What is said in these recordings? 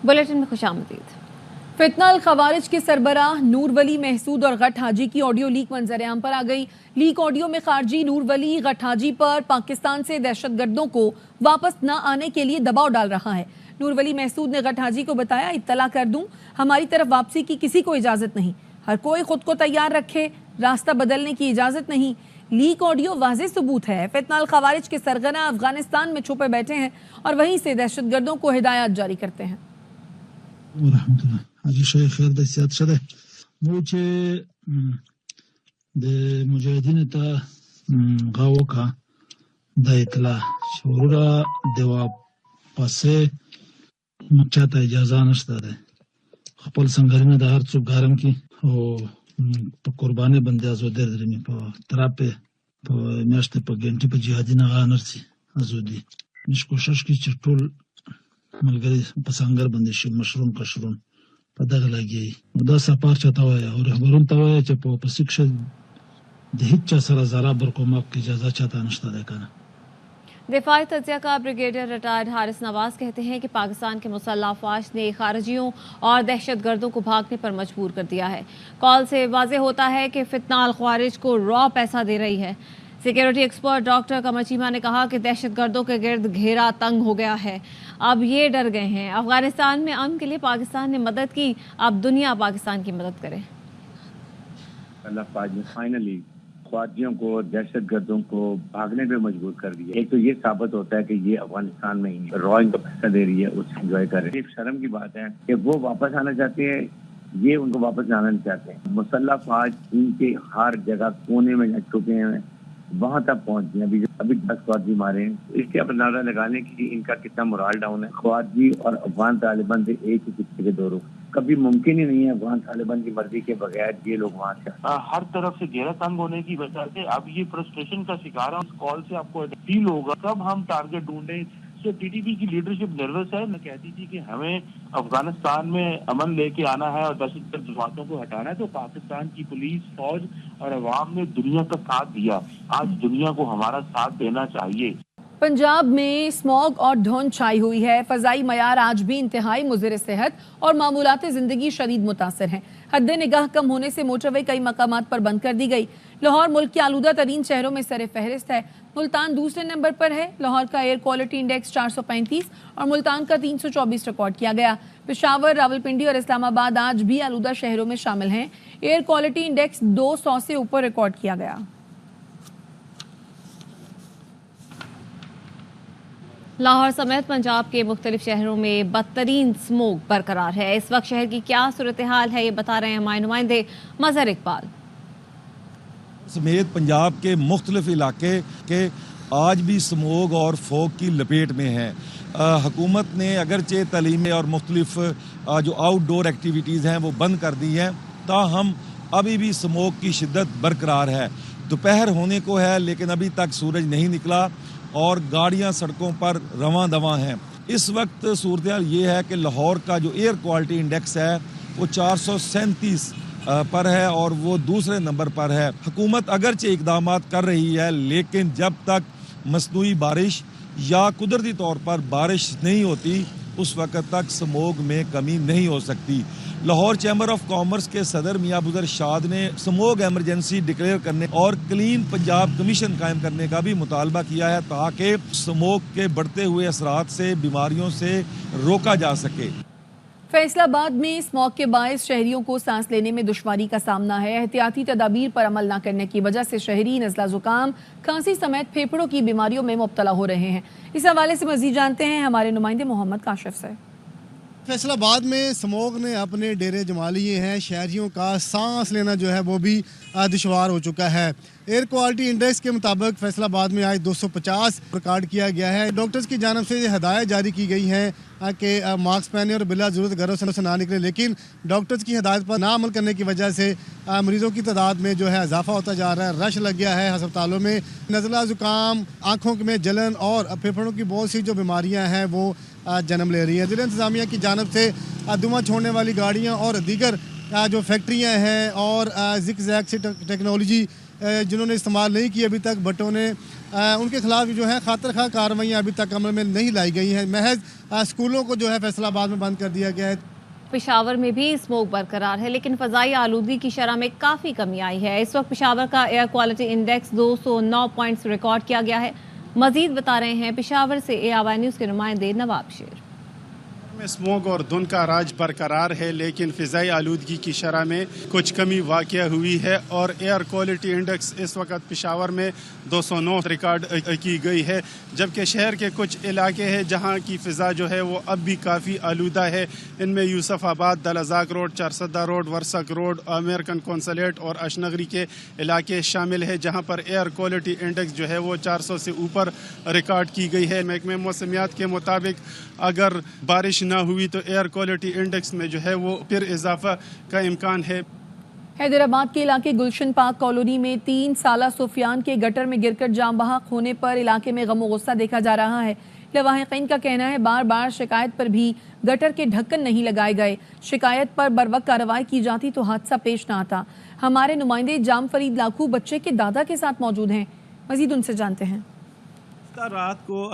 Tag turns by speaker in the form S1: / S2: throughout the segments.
S1: Bulletin में खुशामदीद। फितना अल खवारिज के सरबराह नूर वली महसूद और गट हाजी की ऑडियो लीक मंजर-ए-आम पर आ गई। लीक ऑडियो में खारजी नूर वली गट हाजी पर पाकिस्तान से दहशतगर्दों को वापस न आने के लिए दबाव डाल रहा है। नूर वली महसूद ने गट हाजी को बताया, इत्तला कर दूं, हमारी तरफ वापसी की किसी को इजाजत नहीं, हर कोई खुद को तैयार रखे, रास्ता बदलने की इजाजत नहीं। लीक ऑडियो वाज़ेह सबूत है फितना अल खवारिज के सरगना अफगानिस्तान में छुपे बैठे हैं और वहीं से दहशतगर्दों को हिदायत जारी करते हैं।
S2: حاجی شیخ خیر د سیادت شده مو چې د مجاهدینو ته غاوکا د اطلاع شورا د واپسې مچاته اجازه نشته ده خپل څنګهرنه د هر څوک ګارم کی او په قرباني باندې ازودر درمي په تراپه په میاشتې په ګنټي په جهادي نه غانرسي ازودي نش کوشش کی چې ټول ملګری په څنګه باندې شي مشروم کشروم په دغه لګي دا سفر چاته وای او رهبرون ته وای چې په پسیکشه د هیڅ سره زرا بر کومه اجازه چاته نشته ده کنه।
S1: दिफाई तज्जिया का ब्रिगेडियर रिटायर्ड हारिस नवाज कहते हैं कि पाकिस्तान के मुसल्लह अफवाज ने खारजियों और दहशतगर्दों को भागने पर मजबूर कर दिया है। कॉल से वाज़ेह होता है कि फितना अल ख्वारिज को रॉ पैसा दे रही है। सिक्योरिटी एक्सपर्ट डॉक्टर कमर चीमा ने कहा कि दहशतगर्दों के गिर्द घेरा तंग हो गया है, अब ये डर गए हैं। अफगानिस्तान में अमन के लिए पाकिस्तान ने मदद की, अब दुनिया पाकिस्तान की मदद करे।
S3: अल्लाह पाक ने फाइनली ख्वारिजियों को दहशतगर्दों को भागने पे मजबूर कर दिया। एक तो ये साबित होता है कि ये अफगानिस्तान में ही रॉइंग का पैसा दे रही है, उससे एंजॉय कर रहे हैं। शर्म की बात है कि वो वापस आना चाहते हैं, ये उनको वापस आना नहीं चाहते हैं। मुसल्लह अफवाज इनके हर जगह कोने में छुपे हैं, वहां तक पहुंच गए। अभी 10 ख्वारिजी मारे हैं। इसके अब नारा लगाने की इनका कितना मोरल डाउन है। ख्वारिजी और अफगान तालिबान से एक ही सिक्के के दो रुख, कभी मुमकिन ही नहीं है अफगान तालिबान की मर्जी के बगैर ये लोग वहाँ से
S4: हर तरफ से घेरा तंग होने की वजह से अब ये फ्रस्ट्रेशन का शिकार है। इस कॉल से आपको फील होगा कब हम टारगेट ढूंढें। तो टीटीपी की लीडरशिप नर्वस है। मैं कहती थी कि हमें अफगानिस्तान में अमन लेके आना है और दहशतगर्द जमातों को हटाना है, तो पाकिस्तान की पुलिस, फौज और अवाम ने दुनिया का साथ दिया। आज दुनिया को हमारा साथ देना चाहिए।
S1: पंजाब में स्मॉग और धुंध छाई हुई है। फ़ज़ाई मयार आज भी इंतहाई मुज़र सेहत और मामूलात ज़िंदगी शदीद मुतासर हैं। हद निगाह कम होने से मोटरवे कई मकामात पर बंद कर दी गई। लाहौर मुल्क के आलूदा तरीन शहरों में सर फहरिस्त है। मुल्तान दूसरे नंबर पर है। लाहौर का एयर क्वालिटी इंडेक्स 435 और मुल्तान का 324 रिकॉर्ड किया गया। पेशावर, रावलपिंडी और इस्लामाबाद आज भी आलूदा शहरों में शामिल हैं। एयर क्वालिटी इंडेक्स 200 से ऊपर रिकॉर्ड किया गया। लाहौर समेत पंजाब के मुख्तलिफ शहरों में बदतरीन स्मोक बरकरार है। इस वक्त शहर की क्या सूरत हाल है, ये बता रहे हैं हमारे नुमाइंदे मजहर इकबाल।
S5: समेत पंजाब के मुख्तलिफ इलाके के आज भी स्मोक और फोग की लपेट में हैं। हुकूमत ने अगरचे तालीमी और मुख्तलिफ जो आउटडोर एक्टिविटीज़ हैं वो बंद कर दी हैं, ताहम अभी भी स्मोक की शिद्दत बरकरार है। दोपहर होने को है लेकिन अभी तक सूरज नहीं निकला और गाड़ियां सड़कों पर रवां दवां हैं। इस वक्त सूरत हाल ये है कि लाहौर का जो एयर क्वालिटी इंडेक्स है वो 437 पर है और वो दूसरे नंबर पर है। हुकूमत अगरचे इकदामात कर रही है लेकिन जब तक मसनूई बारिश या कुदरती तौर पर बारिश नहीं होती उस वक्त तक स्मोग में कमी नहीं हो सकती। लाहौर चैम्बर ऑफ कॉमर्स के सदर मियां अबूजर शाद ने स्मोग एमरजेंसी डिक्लेयर करने और क्लीन पंजाब कमीशन कायम करने का भी मुतालबा किया है ताकि स्मोग के बढ़ते हुए असरात से बीमारियों से रोका जा सके।
S1: फैसलाबाद में स्मॉग के बायस शहरियों को सांस लेने में दुश्वारी का सामना है। एहतियाती तदाबीर पर अमल न करने की वजह से शहरी नज़ला जुकाम, खांसी समेत फेफड़ों की बीमारियों में मुब्तला हो रहे हैं। इस हवाले से मज़ीद जानते हैं हमारे नुमाइंदे मोहम्मद काशिफ से।
S6: फैसलाबाद में स्मोग ने अपने डेरे जमा लिए हैं। शहरियों का सांस लेना जो है वो भी दुश्वार हो चुका है। एयर क्वालिटी इंडेक्स के मुताबिक फैसलाबाद में आज 250 रिकॉर्ड किया गया है। डॉक्टर्स की जानब से हदायत जारी की गई हैं कि मास्क पहने और बिला ज़रूरत घरों से ना निकले, लेकिन डॉक्टर्स की हदायत पर ना अमल करने की वजह से मरीज़ों की तादाद में जो है इजाफा होता जा रहा है। रश लग गया है अस्पतालों में। नज़ला ज़ुकाम, आँखों में जलन और फेफड़ों की बहुत सी जो बीमारियाँ हैं वो जन्म ले रही हैं। ज़िला इंतज़ामिया की जानब से धुआं छोड़ने वाली गाड़ियाँ और दीगर जो फैक्ट्रियाँ हैं और ज़िग-ज़ैग से टेक्नोलॉजी जिन्होंने इस्तेमाल नहीं की अभी तक भट्टों ने, उनके खिलाफ जो है खातिर खा कार्रवाइयाँ अभी तक अमल में नहीं लाई गई हैं। महज स्कूलों को जो है फैसलाबाद में बंद कर दिया गया है।
S7: पेशावर में भी स्मोक बरकरार है, लेकिन फ़ज़ाई आलूदगी की शरह में काफ़ी कमी आई है। इस वक्त पेशावर का air quality index 209 points record किया गया है। मज़ीद बता रहे हैं पेशावर से ARY न्यूज़ के नुमाइंदे नवाब शेर।
S8: में स्मोग और धुंध का राज बरकरार है, लेकिन फ़िज़ाई आलूदगी की शरह में कुछ कमी वाक़या हुई है और एयर क्वालिटी इंडेक्स इस वक्त पेशावर में 209 रिकॉर्ड की गई है, जबकि शहर के कुछ इलाके हैं जहां की फ़िज़ा जो है वो अब भी काफ़ी आलूदा है। इनमें Yousafabad, Dalazak road, Charsadda road, Warsak road, American consulate और अशनगरी के इलाके शामिल है, जहां पर एयर क्वालिटी इंडेक्स जो है वो 400 से ऊपर रिकॉर्ड की गई है। महकमे मौसमियात के मुताबिक अगर बारिश ना हुई तो एयर क्वालिटी इंडेक्स में जो है वो फिर इजाफा का इम्कान है।
S1: हैदराबाद के इलाके गुलशन पार्क कॉलोनी में 3 साला सुफियान के गटर में गिरकर जाम बहक होने पर इलाके में गम गुस्सा देखा जा रहा है। लवाहिकीन का कहना है बार बार शिकायत पर भी गटर के ढक्कन नहीं लगाए गए। शिकायत पर बरवक्त कार्रवाई की जाती तो हादसा पेश न आता। हमारे नुमाइंदे जाम फरीद लाखू बच्चे के दादा के साथ मौजूद हैं, मजीद उनसे जानते हैं।
S9: रात को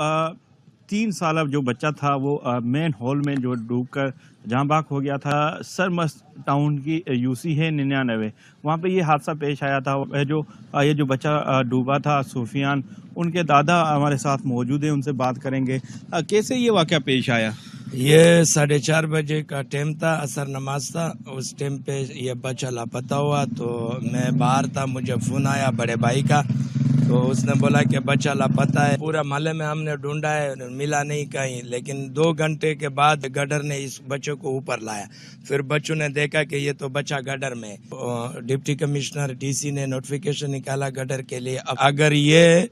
S9: 3 साल जो बच्चा था वो मेन हॉल में जो डूबकर जाम बहक हो गया था। सरमस्त टाउन की UC है 99, वहाँ पे ये हादसा पेश आया था। ये जो बच्चा डूबा था सुफियान, उनके दादा हमारे साथ मौजूद हैं, उनसे बात करेंगे। कैसे ये वाक़या पेश आया?
S10: ये 4:30 बजे का टाइम था, असर नमाज था। उस टाइम पे ये बच्चा लापता हुआ, तो मैं बाहर था, मुझे फ़ोन आया बड़े भाई का, तो उसने बोला कि बच्चा लापता है। पूरा मोहल्ले में हमने ढूंढा है, मिला नहीं कहीं, लेकिन 2 घंटे के बाद गडर ने इस बच्चे को ऊपर लाया। फिर बच्चों ने देखा कि ये तो बच्चा गडर में। डिप्टी कमिश्नर DC ने नोटिफिकेशन निकाला गडर के लिए। अगर ये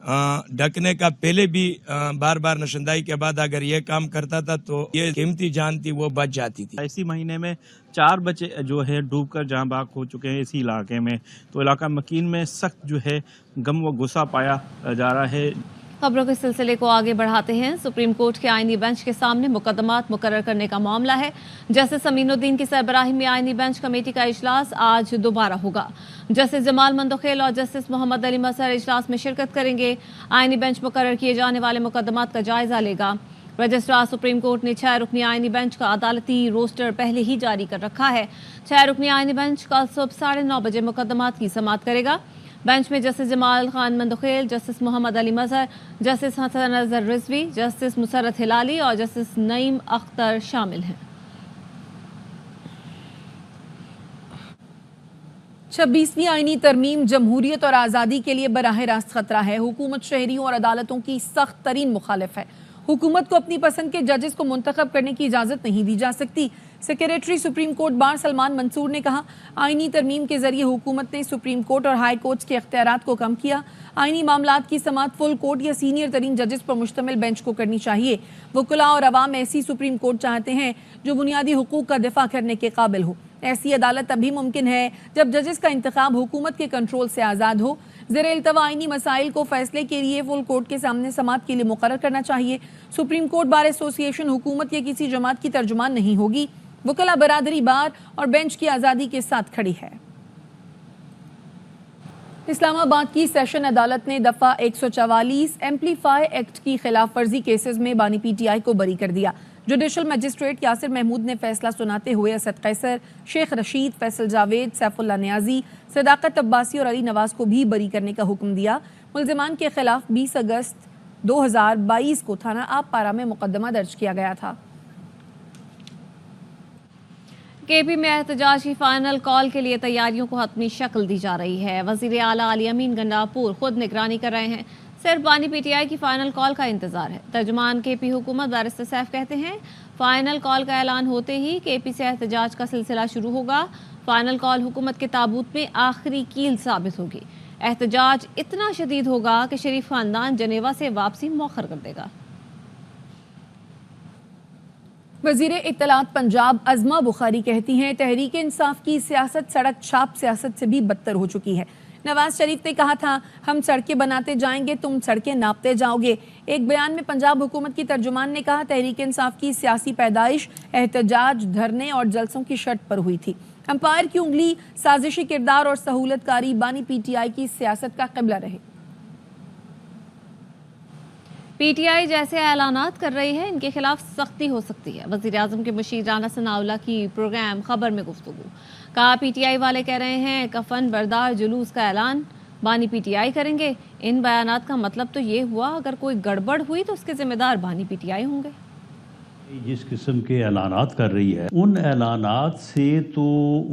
S10: ढकने का पहले भी बार बार नशंदाई के बाद अगर ये काम करता था तो ये कीमती जान थी वो बच जाती थी।
S9: इसी महीने में 4 बच्चे जो है डूबकर जाम बहक हो चुके हैं इसी इलाके में, तो इलाका मकीन में सख्त जो है गम व गुस्सा पाया जा रहा है।
S7: खबरों के सिलसिले को आगे बढ़ाते हैं। सुप्रीम कोर्ट के आईनी बेंच के सामने मुकदमात मुकर्रर करने का मामला है। जस्टिस अमीनुद्दीन की सरबराही में आईनी बेंच कमेटी का इजलास आज दोबारा होगा। जस्टिस जमाल मंदोखेल और जस्टिस मोहम्मद अली मसहर इजलास में शिरकत करेंगे। आईनी बेंच मुकर्रर किए जाने वाले मुकदमात का जायजा लेगा। रजिस्ट्रार सुप्रीम कोर्ट ने 6 रुकनी आईनी बेंच का अदालती रोस्टर पहले ही जारी कर रखा है। 6 रुकनी आईनी बेंच कल सुबह 9:30 बजे मुकदमात की समाअत करेगा। बेंच में जस्टिस जमाल खान मंदोखेल, जस्टिस मोहम्मद अली मजहर, जस्टिस हसन अजहर रिजवी, जस्टिस मुसरत हिलाली और जस्टिस नईम अख्तर शामिल हैं।
S1: 26वीं आईनी तरमीम जमहूरियत और आज़ादी के लिए बराह रास्त खतरा है। हुकूमत शहरियों और अदालतों की सख्त तरीन मुखालिफ है। हुकूमत को अपनी पसंद के जजेस को मुंतखब करने की इजाज़त नहीं दी जा सकती। Secretary supreme court bar Salman Mansoor ने कहा, आईनी तरमीम के जरिए हुकूमत ने सुप्रीम कोर्ट और हाई कोर्ट्स के अख्तियारात को कम किया। आईनी मामलात की समाअत फुल कोर्ट या सीनियर तरीन जजेस पर मुश्तमिल बेंच को करनी चाहिए। वकुला और अवाम ऐसी सुप्रीम कोर्ट चाहते हैं जो बुनियादी हुकूक का दिफा करने के काबिल हो। ऐसी अदालत तभी मुमकिन है जब जजेस का इंतखाब हुकूमत के कंट्रोल से आज़ाद हो। ज़ेरे इल्तवा आईनी मसाइल को फैसले के लिए फुल कोर्ट के सामने समाअत के लिए मुकर्रर करना चाहिए। सुप्रीम कोर्ट बार एसोसिएशन हुकूमत या किसी जमात की तर्जुमान नहीं होगी। वकला बरादरी बार और बेंच की आज़ादी के साथ खड़ी है। इस्लामाबाद की सेशन अदालत ने दफ़ा 144 एम्पलीफाई एक्ट की खिलाफ वर्जी केसेस में बानी PTI को बरी कर दिया। जुडिशल मजिस्ट्रेट यासिर महमूद ने फैसला सुनाते हुए असद कैसर, शेख रशीद, फैसल जावेद, सैफुल्ला नियाजी, सदाकत अब्बासी और अली नवाज को भी बरी करने का हुक्म दिया। मुल्जिमान के खिलाफ 20 अगस्त 2022 को थाना आप पारा में मुकदमा दर्ज किया गया था।
S7: KP में एहतजाज की फाइनल कॉल के लिए तैयारियों को हतमी शक्ल दी जा रही है। वज़ीर आला अली अमीन गंडापुर खुद निगरानी कर रहे हैं। सिर्फ बानी PTI की फाइनल कॉल का इंतजार है। तर्जुमान KP हुकूमत बैरिस्टर सैफ कहते हैं, फाइनल कॉल का ऐलान होते ही KP से एहतजाज का सिलसिला शुरू होगा। फाइनल कॉल हुकूमत के ताबूत में आखिरी कील साबित होगी। एहतजाज इतना शदीद होगा कि शरीफ खानदान जनेवा से वापसी मौखर कर देगा।
S1: वज़ीर इत्तलात पंजाब अज़मा बुखारी कहती हैं, तहरीक इंसाफ की सियासत सड़क छाप सियासत से भी बदतर हो चुकी है। नवाज शरीफ ने कहा था, हम सड़कें बनाते जाएंगे, तुम सड़कें नापते जाओगे। एक बयान में पंजाब हुकूमत की तर्जुमान ने कहा, तहरीक इंसाफ की सियासी पैदाइश एहतजाज, धरने और जलसों की शर्त पर हुई थी। امپائر کی انگلی سازشی کردار اور سہولت کاری بانی پی ٹی آئی کی سیاست کا قبلہ رہے۔
S7: پی ٹی آئی جیسے اعلانات کر رہی ہے ان کے خلاف سختی ہو سکتی ہے۔ وزیر اعظم کے مشیر رانا ثناءاللہ کی پروگرام خبر میں گفتگو، کہا پی ٹی آئی والے کہہ رہے ہیں کفن بردار جلوس کا اعلان بانی پی ٹی آئی کریں گے۔ ان بیانات کا مطلب تو یہ ہوا اگر کوئی گڑبڑ ہوئی تو اس کے ذمہ دار بانی پی ٹی آئی ہوں گے۔
S11: جس قسم کے اعلانات کر رہی ہے ان اعلانات سے تو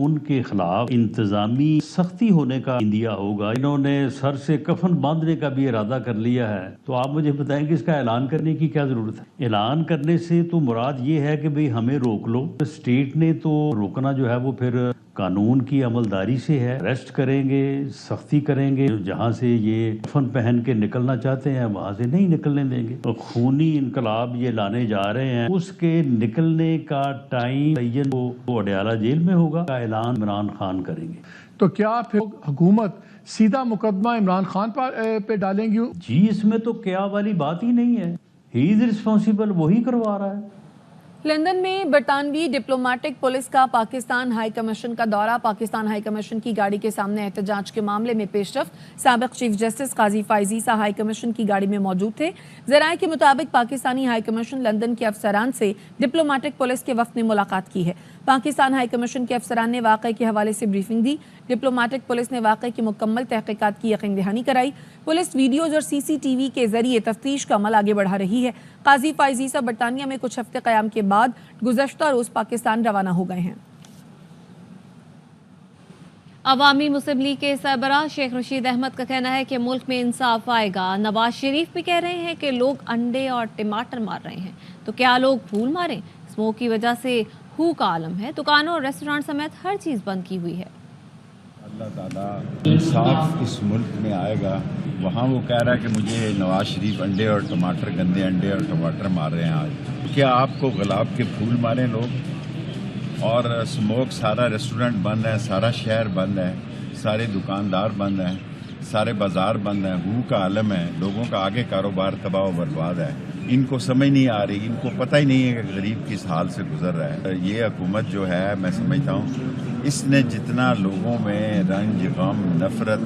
S11: ان کے خلاف انتظامی سختی ہونے کا اندیا ہوگا۔ انہوں نے سر سے کفن باندھنے کا بھی ارادہ کر لیا ہے، تو آپ مجھے بتائیں کہ اس کا اعلان کرنے کی کیا ضرورت ہے؟ اعلان کرنے سے تو مراد یہ ہے کہ بھئی ہمیں روک لو۔ اسٹیٹ نے تو روکنا جو ہے وہ پھر قانون کی عملداری سے ہے، ریسٹ کریں گے، سختی کریں گے، جہاں سے یہ کفن پہن کے نکلنا چاہتے ہیں وہاں سے نہیں نکلنے دیں گے۔ خونی انقلاب یہ لانے جا رہے ہیں، اس کے نکلنے کا ٹائم تعین وہ اڈیالہ جیل میں ہوگا، کا اعلان عمران خان کریں گے۔
S12: تو کیا پھر حکومت سیدھا مقدمہ عمران خان پہ ڈالیں گی؟
S11: جی اس میں تو کیا والی بات ہی نہیں ہے، ہی از ریسپانسیبل، وہی کروا رہا ہے۔
S1: لندن میں برطانوی ڈپلومیٹک پولیس کا پاکستان ہائی کمیشن کا دورہ، پاکستان ہائی کمیشن کی گاڑی کے سامنے احتجاج کے معاملے میں پیش رفت۔ سابق چیف جسٹس قاضی فائز عیسیٰ ہائی کمیشن کی گاڑی میں موجود تھے۔ ذرائع کے مطابق پاکستانی ہائی کمیشن لندن کے افسران سے ڈپلومیٹک پولیس کے وفد نے ملاقات کی ہے۔ پاکستان ہائی کمیشن کے افسران نے واقعے کے حوالے سے بریفنگ دی۔ ڈپلومیٹک پولیس نے واقعے کی مکمل تحقیقات کی یقین دہانی کرائی۔ پولیس ویڈیوز اور سی سی ٹی وی کے ذریعے تفتیش کا عمل آگے بڑھا رہی ہے۔ قاضی فائز عیسیٰ برطانیہ میں کچھ ہفتے قیام کے بعد گزشتہ روز پاکستان روانہ ہو گئے ہیں۔
S7: عوامی مسلم لیگ کے سربراہ شیخ رشید احمد کا کہنا ہے کہ ملک میں انصاف آئے گا۔ نواز شریف بھی کہہ رہے ہیں کہ لوگ انڈے اور ٹماٹر مار رہے ہیں، تو کیا لوگ پھول ماریں؟ اسموک کی وجہ سے ہو کا عالم ہے، دکانوں اور ریسٹورانٹ سمیت ہر چیز بند کی ہوئی ہے۔
S13: اللہ تعالیٰ انصاف اس ملک میں آئے گا۔ وہاں وہ کہہ رہا ہے کہ مجھے نواز شریف انڈے اور ٹماٹر، گندے انڈے اور ٹماٹر مار رہے ہیں آج۔ کیا آپ کو گلاب کے پھول ماریں لوگ؟ اور اسموک، سارا ریسٹورنٹ بند ہے، سارا شہر بند ہے، سارے دکاندار بند ہیں، سارے بازار بند ہیں، ہو کا عالم ہے، لوگوں کا آگے کاروبار تباہ و برباد ہے۔ ان کو سمجھ نہیں آ رہی، ان کو پتہ ہی نہیں ہے کہ غریب کس حال سے گزر رہا ہے۔ یہ حکومت جو ہے میں سمجھتا ہوں اس نے جتنا لوگوں میں رنج، غم، نفرت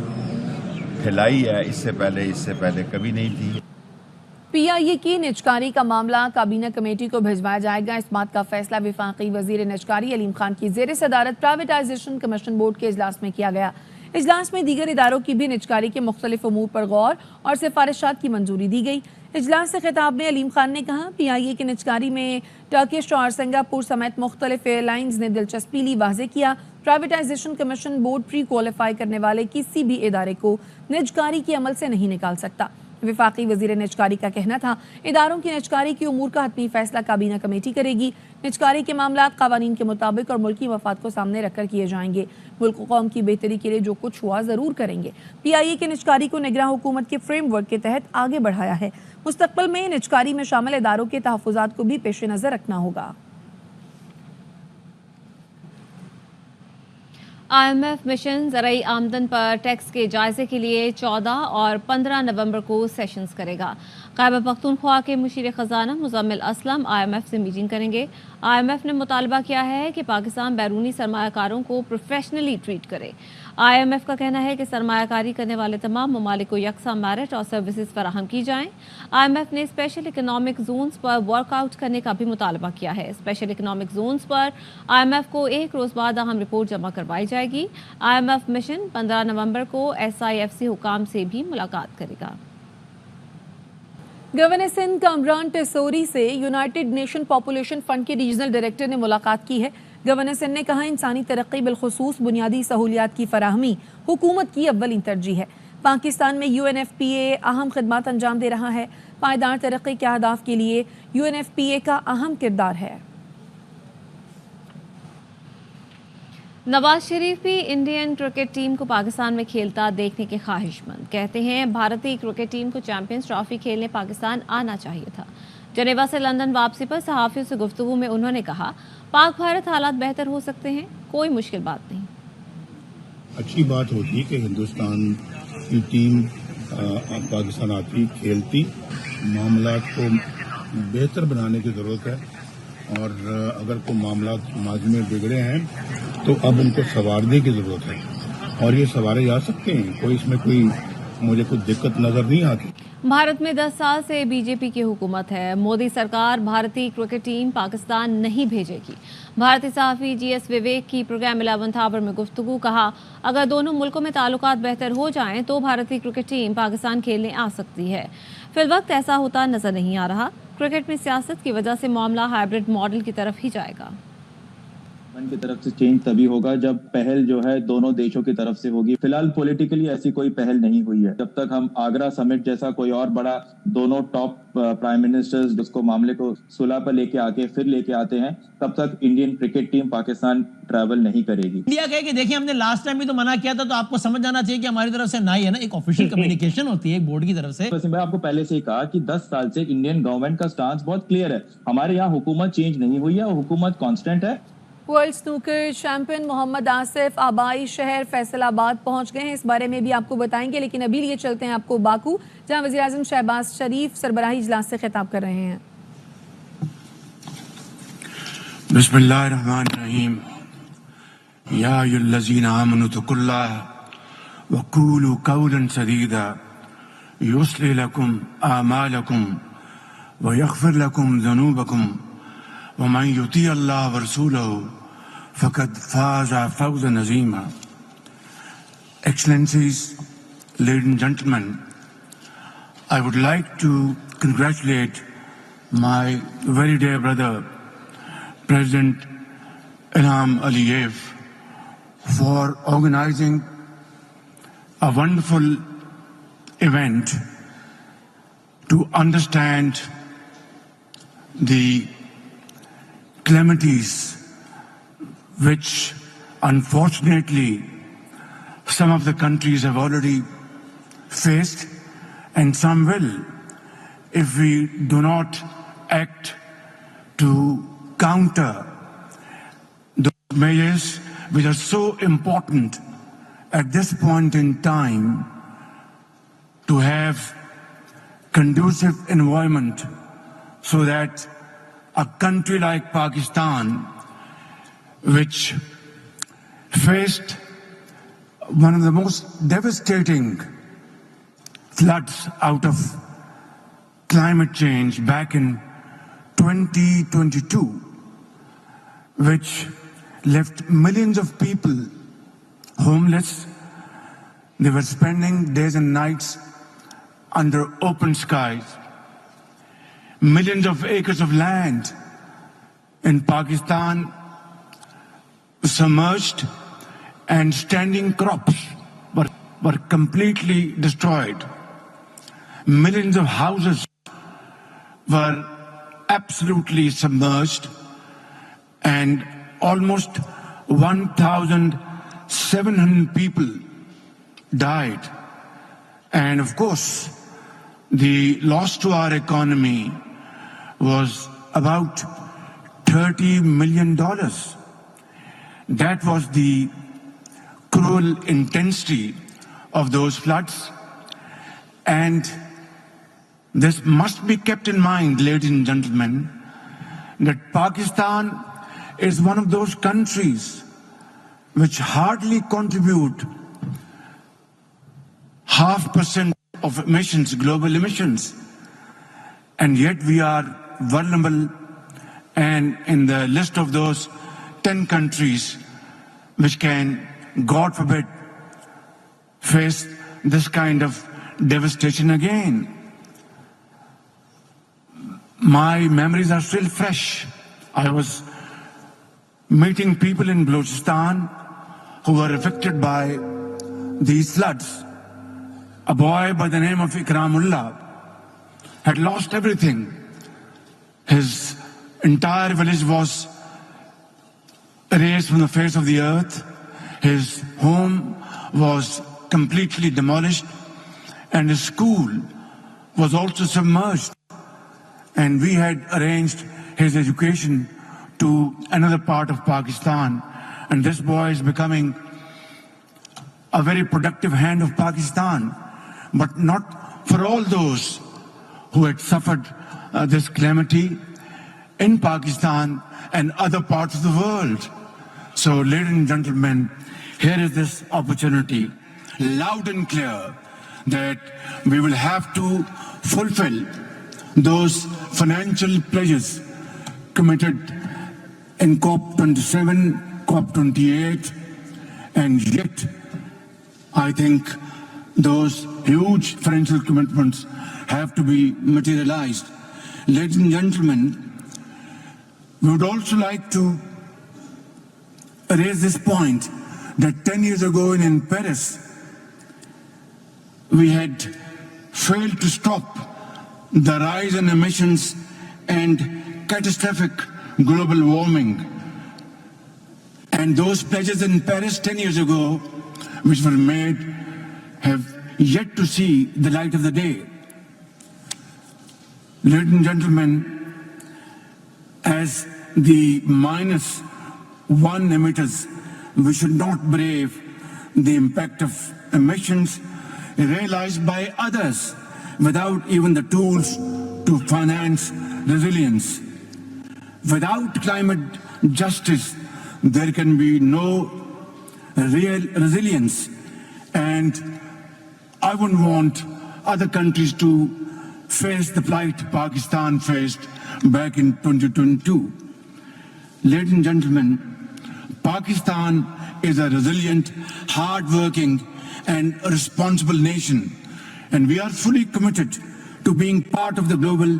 S13: پھیلائی ہے اس سے پہلے کبھی نہیں تھی۔
S1: پی آئی اے کی نجکاری کا معاملہ کابینہ کمیٹی کو بھجوایا جائے گا۔ اس بات کا فیصلہ وفاقی وزیر نجکاری علیم خان کی زیر صدارت پرائیویٹائزیشن کمیشن بورڈ کے اجلاس میں کیا گیا۔ اجلاس میں دیگر اداروں کی بھی نجکاری کے مختلف امور پر غور اور سفارشات کی منظوری دی گئی۔ اجلاس سے خطاب میں علیم خان نے کہا پی آئی اے کی نجکاری میں ٹرکش اور سنگاپور سمیت مختلف ایئر لائنز نے دلچسپی لی۔ واضح کیا پرائیویٹائزیشن کمیشن بورڈ پری کوالیفائی کرنے والے کسی بھی ادارے کو نجکاری کے عمل سے نہیں نکال سکتا۔ وفاقی وزیر نجکاری کا کہنا تھا اداروں کی نجکاری کی امور کا حتمی فیصلہ کابینہ کمیٹی کرے گی۔ نجکاری کے معاملات قوانین کے مطابق اور ملکی مفاد کو سامنے رکھ کر کیے جائیں گے۔ ملک و قوم کی بہتری کے لیے جو کچھ ہوا ضرور کریں گے۔ پی آئی اے کے نجکاری کو نگراں حکومت کے فریم ورک کے تحت آگے بڑھایا ہے۔ مستقبل میں نجکاری میں شامل اداروں کے تحفظات کو بھی پیش نظر رکھنا ہوگا۔
S7: آئی ایم ایف مشن زرعی آمدن پر ٹیکس کے جائزے کے لیے 14 اور 15 نومبر کو سیشنز کرے گا۔ خیبر پختونخوا کے مشیر خزانہ Muzammil Aslam I M F سے میٹنگ کریں گے۔ آئی ایم ایف نے مطالبہ کیا ہے کہ پاکستان بیرونی سرمایہ کاروں کو پروفیشنلی ٹریٹ کرے۔ آئی ایم ایف کا کہنا ہے کہ سرمایہ کاری کرنے والے تمام ممالک کو یکساں میرٹ اور سروسز فراہم کی جائیں۔ آئی ایم ایف نے اسپیشل اکنامک زونز پر ورک آؤٹ کرنے کا بھی مطالبہ کیا ہے۔ اسپیشل اکنامک زونز پر آئی ایم ایف کو ایک روز بعد اہم رپورٹ جمع کروائی جائے گی۔ آئی ایم ایف مشن 15 نومبر کو ایس آئی ایف سی حکام سے بھی ملاقات کرے گا۔
S1: گورنر سندھ کامران ٹیسوری سے یونائیٹڈ نیشن پاپولیشن فنڈ کے ریجنل ڈائریکٹر نے ملاقات کی ہے۔ گورنر سندھ نے کہا انسانی ترقی بالخصوص بنیادی سہولیات کی فراہمی حکومت کی اولین ترجیح ہے۔ پاکستان میں یو این ایف پی اے اہم خدمات انجام دے رہا ہے۔ پائیدار ترقی کے اہداف کے لیے یو این ایف پی اے کا اہم کردار ہے۔
S7: نواز شریف بھی انڈین کرکٹ ٹیم کو پاکستان میں کھیلتا دیکھنے کے خواہش مند، کہتے ہیں بھارتی کرکٹ ٹیم کو چیمپئنز ٹرافی کھیلنے پاکستان آنا چاہیے تھا۔ جنیوا سے لندن واپسی پر صحافیوں سے گفتگو میں انہوں نے کہا پاک بھارت حالات بہتر ہو سکتے ہیں، کوئی مشکل بات نہیں۔
S14: اچھی بات ہوتی کہ ہندوستان کی ٹیم پاکستان آتی، کھیلتی، معاملات کو بہتر بنانے کی ضرورت ہے، اور اگر کوئی معاملات سماج میں بگڑے ہیں तो अब उनको संवारने की ज़रूरत है और ये संवारे जा सकते हैं, कोई इसमें कोई मुझे कुछ दिक्कत नज़र नहीं आती।
S7: भारत में 10 साल से बीजेपी की हुकूमत है। मोदी सरकार भारतीय क्रिकेट टीम पाकिस्तान नहीं भेजेगी। भारतीय सहाफ़ी GS विवेक की प्रोग्राम 11th आवर में गुफ्तगू। कहा, अगर दोनों मुल्कों में ताल्लुकात बेहतर हो जाएं तो भारतीय क्रिकेट टीम पाकिस्तान खेलने आ सकती है। फिलवक्त ऐसा होता नजर नहीं आ रहा। क्रिकेट में सियासत की वजह से मामला हाइब्रिड मॉडल की तरफ ही जाएगा।
S15: की तरफ से चेंज तभी होगा जब पहल जो है दोनों देशों की तरफ से होगी। फिलहाल पॉलिटिकली ऐसी कोई पहल नहीं हुई है। जब तक हम आगरा समिट जैसा कोई और बड़ा दोनों टॉप प्राइम मिनिस्टर्स जिसको मामले को सुलह पर लेके आके फिर लेके आते हैं, तब तक Indian cricket team Pakistan travel नहीं करेगी।
S16: इंडिया कहे कि देखिए हमने लास्ट टाइम भी तो मना किया था, तो आपको समझ जाना चाहिए कि हमारी तरफ से ना ही है ना, एक ऑफिशियल कम्युनिकेशन होती है एक बोर्ड की तरफ से।
S15: वैसे मैं आपको पहले से ही कहा कि 10 साल से इंडियन गवर्नमेंट का स्टांस बहुत क्लियर है। हमारे यहाँ हुकूमत चेंज नहीं हुई है और हुकूमत कांस्टेंट है।
S1: World snooker champion Mohammad Asif आबाई शहर फैसलाबाद पहुंच गए हैं। इस बारे में भी आपको बताएंगे, लेकिन अभी लिए चलते हैं आपको बाकू, जहां वज़ीर-ए-आज़म शहबाज शरीफ सरबराही इजलास से खिताब कर रहे हैं।
S17: बिस्मिल्लाहिर्रहमानिर्रहीम। या अय्युहल्लज़ीना आमनू तक़ुल्लाह व क़ूलू क़ौलन सदीदा युस्लिह लकुम आमालकुम व यग़फ़िर लकुम ज़ुनूबकुम وَمَنْ يُطِيعِ اللَّهَ وَرَسُولَهُ فَقَدْ فَازَ فَوْزًا عَظِيمًا. Excellencies, ladies and gentlemen, I would like to congratulate my very dear brother, President Ilham Aliyev, for organizing a wonderful event to understand the calamities which unfortunately some of the countries have already faced, and some will if we do not act to counter those measures which are so important at this point in time to have conducive environment so that a country like Pakistan, which faced one of the most devastating floods out of climate change back in 2022, which left millions of people homeless. They were spending days and nights under open skies. Millions of acres of land in Pakistan submerged, and standing crops were completely destroyed. Millions of houses were absolutely submerged, and almost 1,700 people died. And of course, the loss to our economy was about $30 million. That was the cruel intensity of those floods. And this must be kept in mind, ladies and gentlemen, that Pakistan is one of those countries which hardly contribute 0.5% of emissions, global emissions. And yet we are vulnerable and in the list of those 10 countries which can, God forbid, face this kind of devastation again. My memories are still fresh. I was meeting people in Balochistan who were affected by these floods. A boy by the name of Ikramullah had lost everything. His entire village was erased from the face of the earth. His home was completely demolished, and his school was also submerged. And we had arranged his education to another part of Pakistan, and this boy is becoming a very productive hand of Pakistan, but not for all those who had suffered this calamity in Pakistan and other parts of the world. So, ladies and gentlemen, here is this opportunity, loud and clear, that we will have to fulfill those financial pledges committed in COP27, COP28, and yet I think those huge financial commitments have to be materialized. Ladies and gentlemen, we would also like to raise this point that 10 years ago in Paris, we had failed to stop the rise in emissions and catastrophic global warming. And those pledges in Paris 10 years ago, which were made, have yet to see the light of the day. Ladies and gentlemen, as the -1 emitters, we should not brave the impact of emissions realized by others without even the tools to finance resilience. Without climate justice, there can be no real resilience, and I wouldn't want other countries to face the plight Pakistan faced back in 2022. Ladies and gentlemen, Pakistan is a resilient, hard-working and responsible nation, and we are fully committed to being part of the global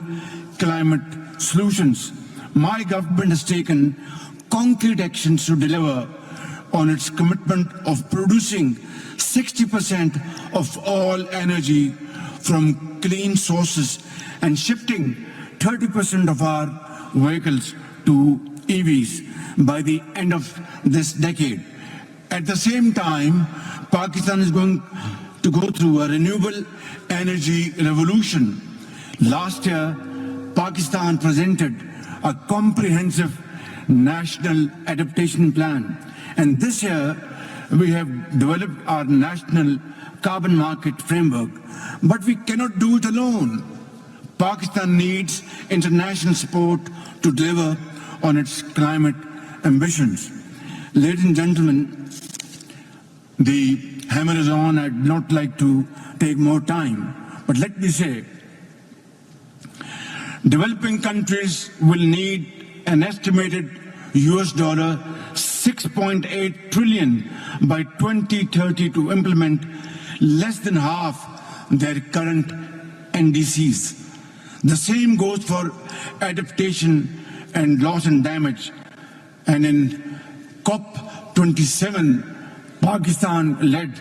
S17: climate solutions. My government has taken concrete actions to deliver on its commitment of producing 60% of all energy from clean sources and shifting 30% of our vehicles to EVs by the end of this decade. At the same time, Pakistan is going to go through a renewable energy revolution. Last year, Pakistan presented a comprehensive national adaptation plan. And this year, we have developed our national carbon market framework. But we cannot do it alone. Pakistan needs international support to deliver on its climate ambitions. Ladies and gentlemen, the hammer is on. I'd not like to take more time. But let me say, developing countries will need an estimated $6.8 trillion by 2030 to implement less than half their current NDCs. The same goes for adaptation and loss and damage. And in COP27, Pakistan led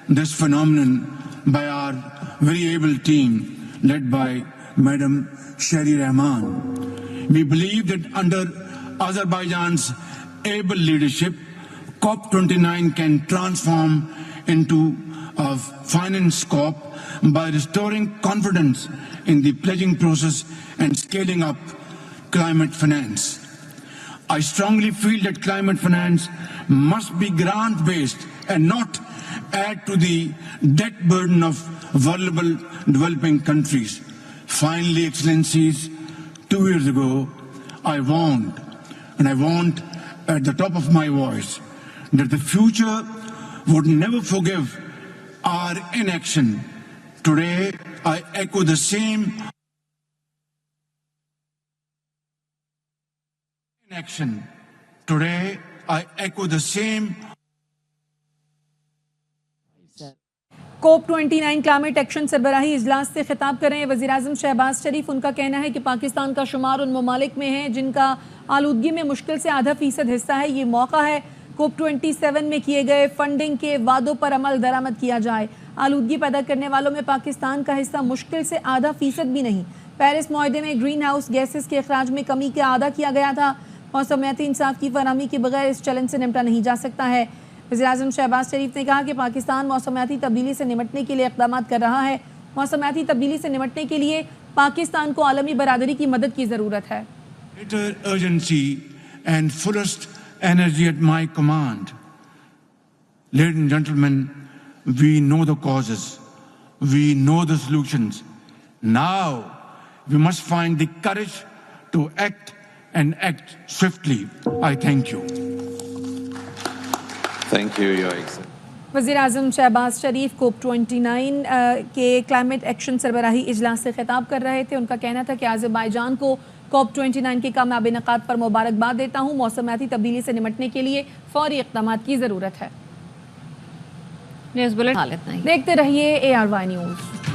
S17: this phenomenon by our very able team, led by Madam Shari Rahman. We believe that under Azerbaijan's able leadership, COP29 can transform into a finance COP by restoring confidence in the pledging process and scaling up climate finance. I strongly feel that climate finance must be grant-based and not add to the debt burden of vulnerable developing countries. Finally, Excellencies, 2 years ago, I warned, and I warned at the top of my voice, that the future would never forgive our inaction. Today, I echo the same inaction. Today, I echo the same.
S1: COP29 climate action सरबराही इजलास से खिताब कर रहे हैं वज़ीर-ए-आज़म शहबाज शरीफ। उनका कहना है कि पाकिस्तान का शुमार उन ममालिक में है जिनका आलूदगी में मुश्किल से आधा फीसद हिस्सा है। ये मौका है COP27 में किए गए फंडिंग के वादों पर अमल दरामद किया जाए। आलूदगी पैदा करने वालों में पाकिस्तान का हिस्सा मुश्किल से आधा फीसद भी नहीं। पेरिस मुआहदे में ग्रीन हाउस गैसेस के अखराज में कमी का आदा किया गया था। मौसमियाती इंसाफ की फराहमी के बगैर इस चैलेंज से निपटा नहीं जा सकता है। वज़ीर-ए-आज़म शहबाज शरीफ ने कहा कि पाकिस्तान मौसमियाती तब्दीली से निपटने के लिए इक़दाम कर रहा है। मौसमियाती तब्दीली से निपटने के लिए पाकिस्तान को आलमी बरादरी की मदद की ज़रूरत है।
S17: Greater urgency and fullest energy at my command. Ladies and gentlemen, we know the causes. We know the solutions. Now we must find the courage to act and act swiftly. I thank you.
S18: Thank you, Your Excellency.
S1: वज़ीर आज़म शहबाज शरीफ COP29 के climate action सरबराही इजलास से खिताब कर रहे थे। उनका कहना था कि आज़रबाईजान को COP29 के कामयाब इनेकाद पर मुबारकबाद देता हूँ। मौसमियाती तब्दीली से निपटने के लिए फौरी इक़दामात की ज़रूरत है।
S7: न्यूज़ बुलेटिन हाल इतना ही।
S1: देखते रहिए ARY न्यूज़।